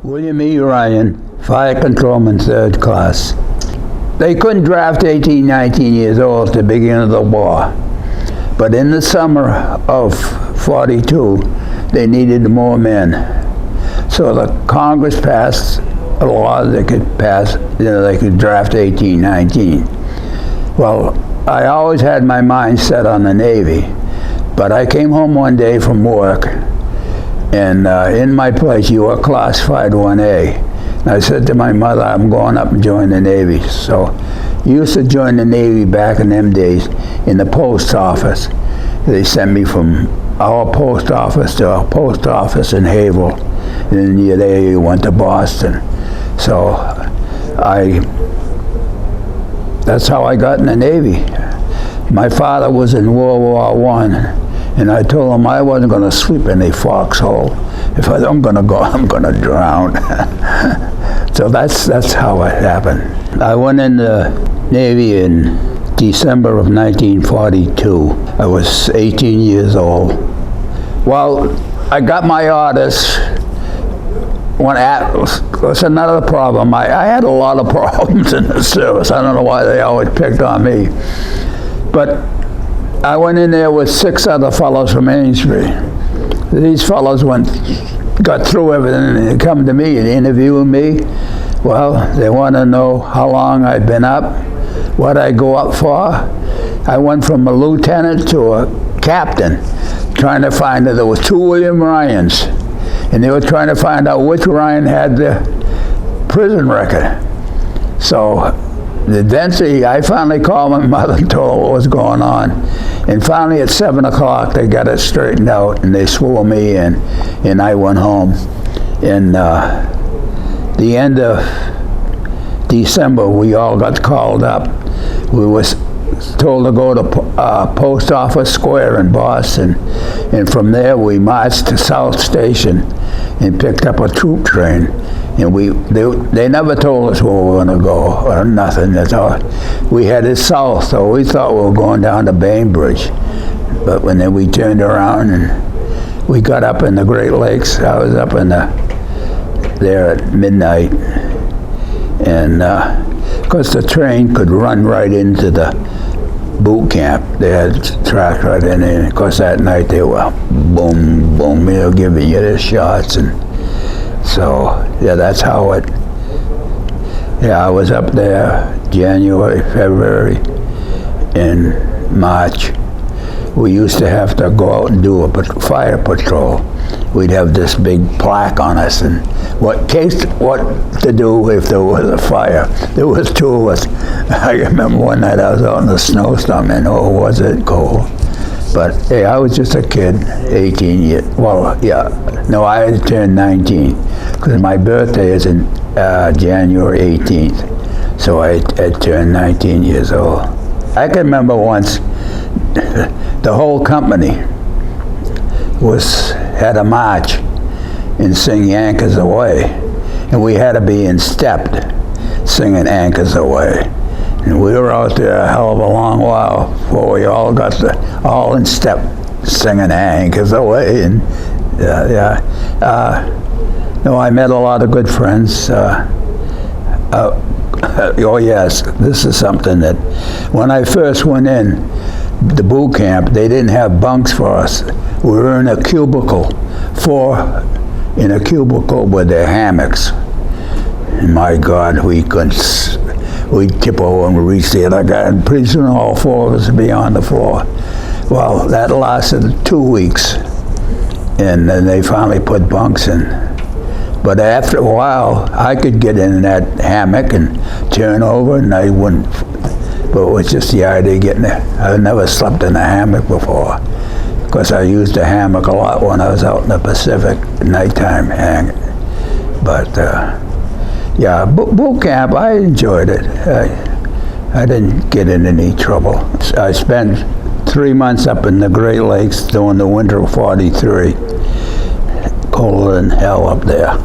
William E. Ryan, Fire Controlman, 3rd class. They couldn't draft 18, 19 years old at the beginning of the war. But in the summer of 42, they needed more men. So the Congress passed a law they could draft 18, 19. Well, I always had my mind set on the Navy, but I came home one day from work, and in my place you were classified 1A. And I said to my mother, I'm going up and join the Navy. So I used to join the Navy back in them days in the post office. They sent me from our post office to our post office in Haverhill. And then there you went to Boston. So that's how I got in the Navy. My father was in World War I, and I told him I wasn't going to sleep in a foxhole. If I'm going to go, I'm going to drown. So that's how it happened. I went in the Navy in December of 1942. I was 18 years old. Well, I got my orders. That's another problem. I had a lot of problems in the service. I don't know why they always picked on me. But I went in there with 6 other fellows from Amesbury. These fellows got through everything, and they come to me and interview me. Well, they want to know how long I'd been up, what I go up for. I went from a lieutenant to a captain, trying to find that there was 2 William Ryans, and they were trying to find out which Ryan had the prison record. So eventually, I finally called my mother and told her what was going on. And finally, at 7 o'clock, they got it straightened out, and they swore me in, and I went home. And the end of December, we all got called up. We was told to go to Post Office Square in Boston, and from there we marched to South Station and picked up a troop train. And they never told us where we were going to go or nothing. That's all. We headed south, so we thought we were going down to Bainbridge. But then we turned around and we got up in the Great Lakes. I was up in there at midnight, and of course the train could run right into the boot camp. They had track right in there. And of course that night they were boom, boom, giving you the shots. And so, yeah, that's how it, I was up there January, February, and March. We used to have to go out and do a fire patrol. We'd have this big plaque on us, and what to do if there was a fire. There was 2 of us. I remember one night I was out in the snowstorm, and was it cold. But hey, I was just a kid, 18 years. Well, yeah, no, I had turned 19 because my birthday is in January 18th. So I had turned 19 years old. I can remember once the whole company had a march and sing Anchors Away, and we had to be in step singing Anchors Away. And we were out there a hell of a long while before we all got all in step singing Anchors Away. And no, I met a lot of good friends. Oh yes, this is something that when I first went in the boot camp, they didn't have bunks for us. We were in a cubicle, 4 in a cubicle with their hammocks. And my God, we'd tip over and reach the other guy, and pretty soon all 4 of us would be on the floor. Well, that lasted 2 weeks, and then they finally put bunks in. But after a while, I could get in that hammock and turn over, and I wouldn't. But it was just the idea of getting there. I've never slept in a hammock before, because I used a hammock a lot when I was out in the Pacific, nighttime hang. But yeah, boot camp, I enjoyed it. I didn't get in any trouble. I spent 3 months up in the Great Lakes during the winter of '43. Colder than hell up there.